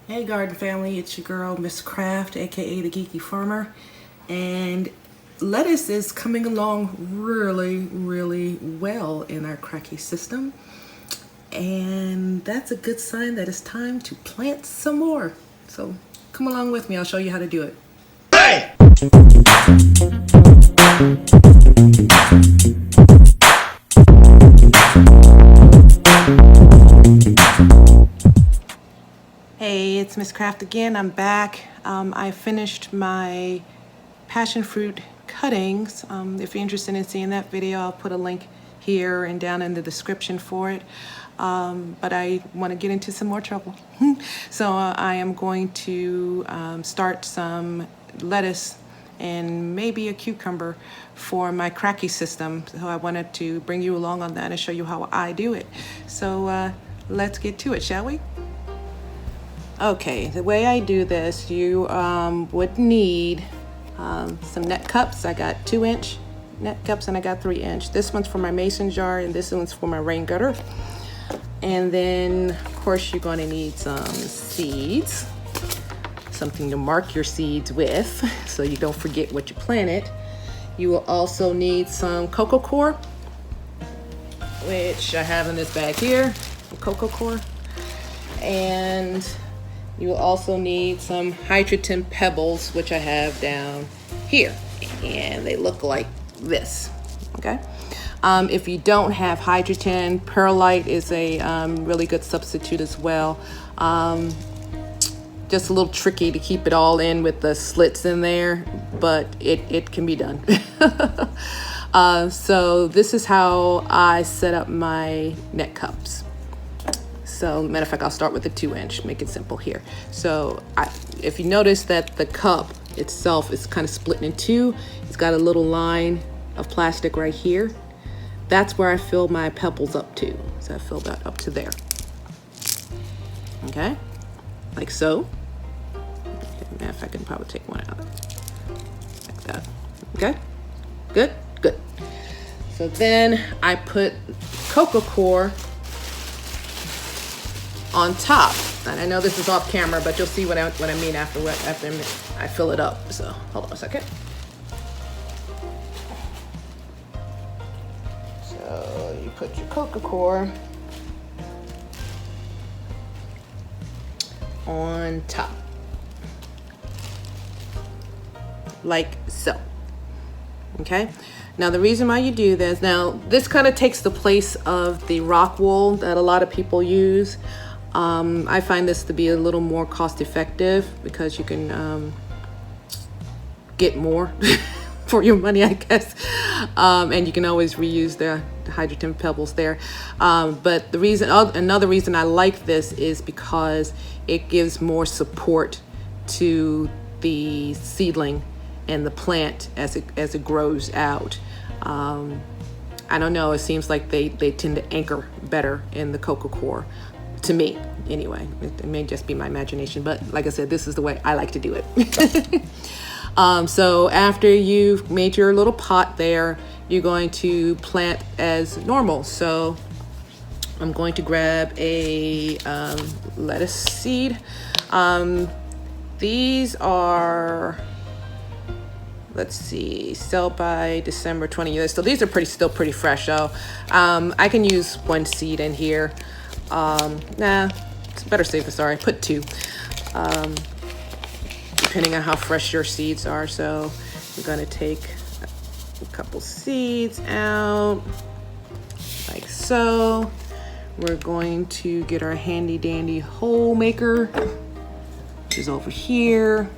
Hey garden family, it's your girl Miss Craft, aka the Geeky Farmer, and lettuce is coming along really well in our Kratky system, and that's a good sign that it's time to plant some more. So come along with me, I'll show you how to do it. Hey! Hey, it's Miss Craft again. I'm back. I finished my passion fruit cuttings. If you're interested in seeing that video, I'll put a link here and down in the description for it. But I want to get into some more trouble. So I am going to start some lettuce and maybe a cucumber for my Kratky system. So I wanted to bring you along on that and show you how I do it. So let's get to it, shall we? Okay, the way I do this, you would need some net cups. I got 2-inch net cups and I got 3-inch. This one's for my mason jar and this one's for my rain gutter. And then, of course, you're going to need some seeds, something to mark your seeds with so you don't forget what you planted. You will also need some cocoa coir, which I have in this bag here, cocoa coir. And you will also need some hydrogen pebbles, which I have down here, and they look like this, okay? If you don't have hydrogen, perlite is a really good substitute as well. Just a little tricky to keep it all in with the slits in there, but it can be done. So this is how I set up my net cups. So, matter of fact, I'll start with the 2-inch, make it simple here. So, if you notice that the cup itself is kind of split in two, it's got a little line of plastic right here. That's where I fill my pebbles up to. So, I fill that up to there. Okay, like so. Matter of fact, I can probably take one out. Like that. Okay, good, good. So, then I put cocoa coir on top, and I know this is off camera, but you'll see what I mean after I fill it up. So hold on a second. So you put your cocoa coir on top, like so. Okay. Now the reason why you do this, now this kind of takes the place of the rock wool that a lot of people use. I find this to be a little more cost effective because you can get more for your money, I guess. And you can always reuse the hydrogen pebbles there. But the reason, another reason I like this is because it gives more support to the seedling and the plant as it grows out. I don't know, it seems like they tend to anchor better in the cocoa coir. To me, anyway. It may just be my imagination, but like I said, this is the way I like to do it. So after you've made your little pot there, you're going to plant as normal. So I'm going to grab a lettuce seed. These are, let's see, sell by December 20th. So these are still pretty fresh. So I can use one seed in here. Nah, it's better safe than sorry. Put 2, depending on how fresh your seeds are. So we're gonna take a couple seeds out, like so. We're going to get our handy dandy hole maker, which is over here.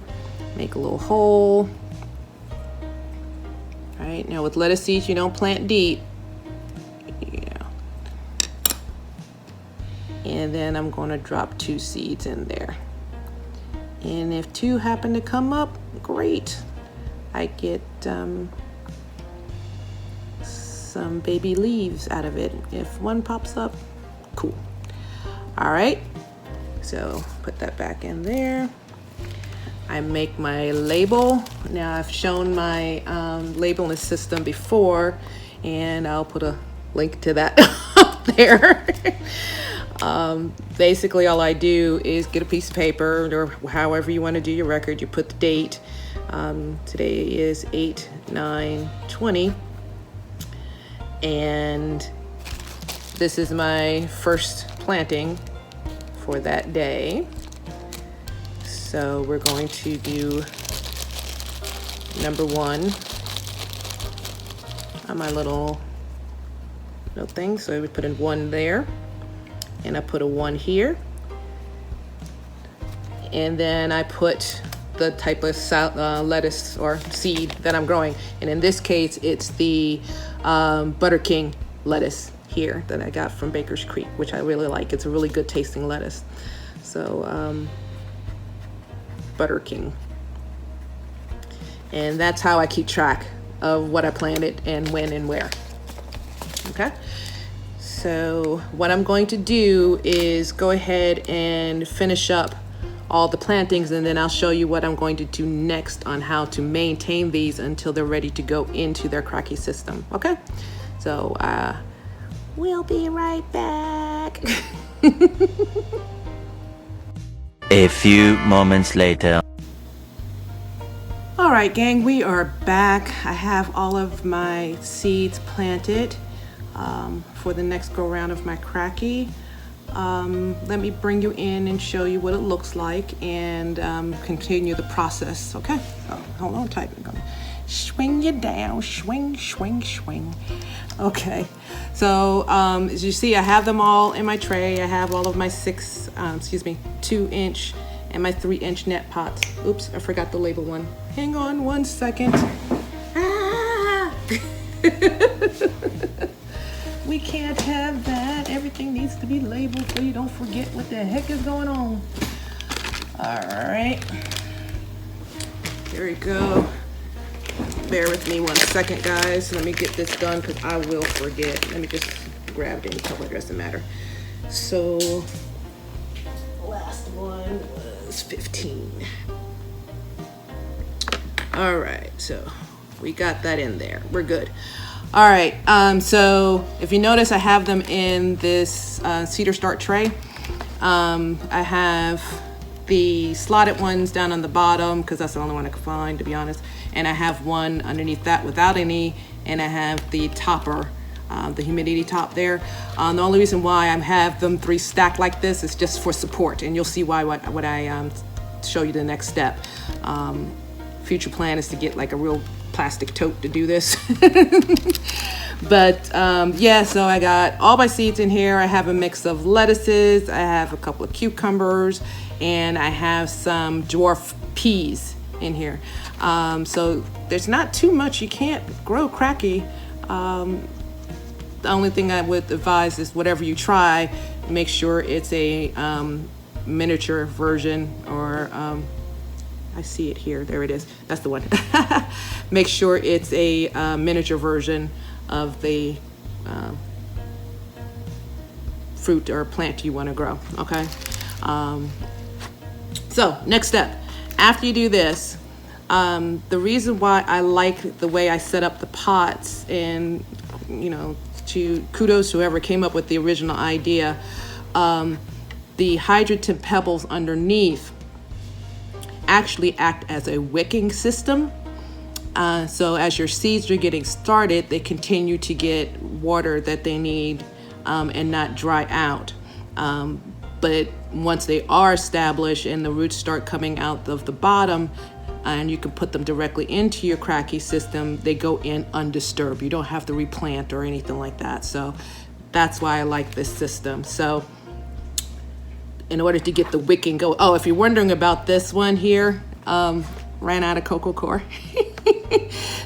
Make a little hole. All right, now with lettuce seeds, you don't plant deep. And then I'm going to drop 2 seeds in there. And if 2 happen to come up, great. I get some baby leaves out of it. If 1 pops up, cool. All right, so put that back in there. I make my label. Now I've shown my labeling system before, and I'll put a link to that up there. Basically all I do is get a piece of paper, or however you want to do your record. You put the date. Today is 8/9/20, and this is my first planting for that day. So we're going to do number 1 on my little thing. So we put in 1 there, and I put a 1 here, and then I put the type of lettuce or seed that I'm growing, and in this case it's the Butter King lettuce here that I got from Baker's Creek, which I really like. It's a really good tasting lettuce. So Butter King, and that's how I keep track of what I planted and when and where. Okay, so what I'm going to do is go ahead and finish up all the plantings, and then I'll show you what I'm going to do next on how to maintain these until they're ready to go into their Kratky system. Okay, so we'll be right back. A few moments later. All right, gang, we are back. I have all of my seeds planted for the next go round of my Kratky. Let me bring you in and show you what it looks like, and continue the process. Okay, so hold on tight. I'm gonna swing you down, swing, swing, swing. Okay, so as you see, I have them all in my tray. I have all of my 2-inch and my 3-inch net pots. Oops, I forgot to label one. Hang on 1 second. Ah! We can't have that. Everything needs to be labeled so you don't forget what the heck is going on. All right, here we go. Bear with me 1 second, guys. Let me get this done because I will forget. Let me just grab any color, doesn't matter. So last one was 15. All right, so we got that in there. We're good. All right, so if you notice, I have them in this cedar start tray. I have the slotted ones down on the bottom because that's the only one I could find, to be honest. And I have one underneath that without any, and I have the topper, the humidity top there. The only reason why I have them 3 stacked like this is just for support, and you'll see why when I show you the next step. Future plan is to get like a real plastic tote to do this. But yeah, so I got all my seeds in here. I have a mix of lettuces, I have a couple of cucumbers, and I have some dwarf peas in here. So there's not too much. You can't grow Kratky. The only thing I would advise is whatever you try, make sure it's a miniature version, or I see it here. There it is. That's the one. Make sure it's a miniature version of the fruit or plant you want to grow. Okay. So next step, after you do this, the reason why I like the way I set up the pots, and to kudos to whoever came up with the original idea, the hydrogen pebbles underneath actually act as a wicking system. So as your seeds are getting started, they continue to get water that they need and not dry out. But once they are established and the roots start coming out of the bottom, and you can put them directly into your Kratky system, they go in undisturbed. You don't have to replant or anything like that. So that's why I like this system. So in order to get the wicking go, oh, if you're wondering about this one here, ran out of cocoa core.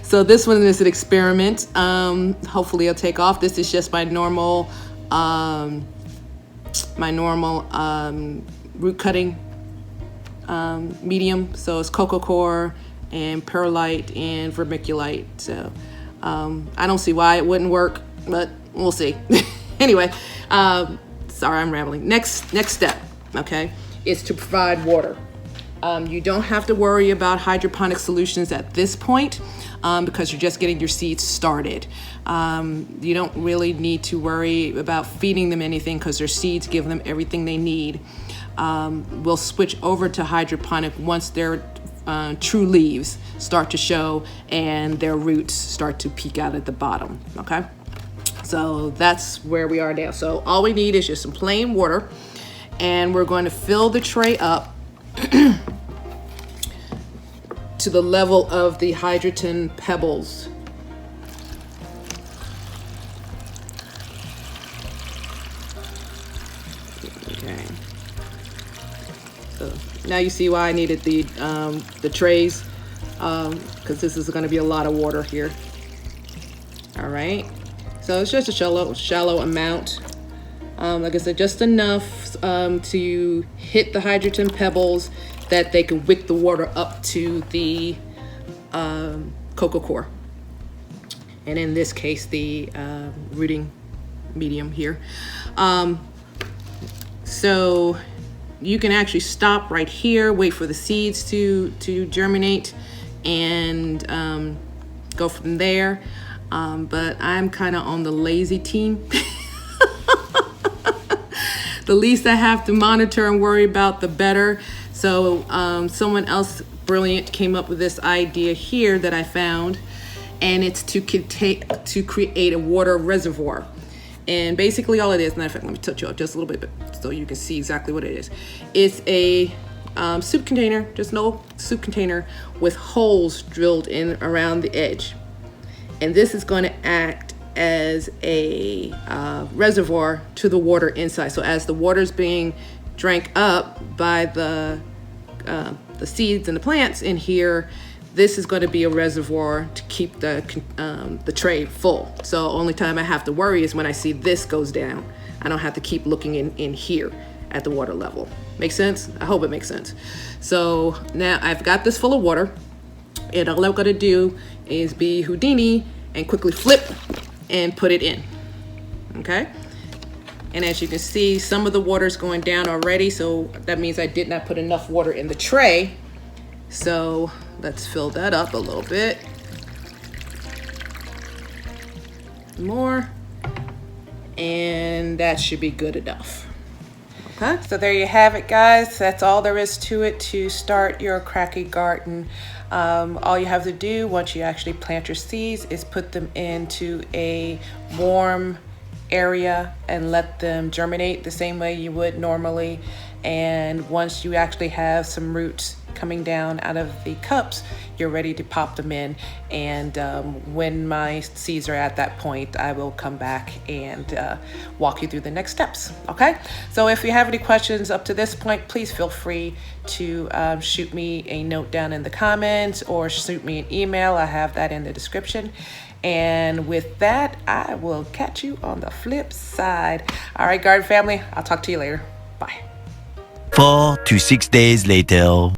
So this one is an experiment. Hopefully it'll take off. This is just my normal root cutting medium. So it's cocoa core and perlite and vermiculite. So I don't see why it wouldn't work, but we'll see. Anyway, sorry, I'm rambling. Next step, okay, is to provide water. You don't have to worry about hydroponic solutions at this point. because you're just getting your seeds started. You don't really need to worry about feeding them anything because their seeds give them everything they need. We'll switch over to hydroponic once their true leaves start to show and their roots start to peek out at the bottom, okay? So that's where we are now. So all we need is just some plain water, and we're going to fill the tray up to the level of the hydrogen pebbles. Okay. So now you see why I needed the trays, because this is going to be a lot of water here. All right. So it's just a shallow amount. Like I said, just enough to hit the hydrogen pebbles that they can wick the water up to the cocoa core. And in this case, the rooting medium here. So you can actually stop right here, wait for the seeds to germinate, and go from there. But I'm kind of on the lazy team. The least I have to monitor and worry about, the better. So someone else brilliant came up with this idea here that I found, and it's to create a water reservoir. And basically all it is, matter of fact, let me touch you up just a little bit so you can see exactly what it is. It's a soup container, just an old soup container with holes drilled in around the edge. And this is going to act as a reservoir to the water inside. So as the water's being drank up by the seeds and the plants in here, this is going to be a reservoir to keep the tray full. So only time I have to worry is when I see this goes down. I don't have to keep looking in here at the water level. Make sense? I hope it makes sense. So now I've got this full of water, and all I'm going to do is be Houdini and quickly flip and put it in. Okay? And as you can see, some of the water is going down already, so that means I did not put enough water in the tray. So let's fill that up a little bit more, and that should be good enough. Okay, so there you have it, guys. That's all there is to it to start your Kratky garden. All you have to do once you actually plant your seeds is put them into a warm area and let them germinate the same way you would normally. And once you actually have some roots coming down out of the cups, you're ready to pop them in. And when my seeds are at that point, I will come back and walk you through the next steps. Okay, so if you have any questions up to this point, please feel free to shoot me a note down in the comments or shoot me an email. I have that in the description. And with that, I will catch you on the flip side. All right, garden family, I'll talk to you later. Bye. 4 to 6 days later.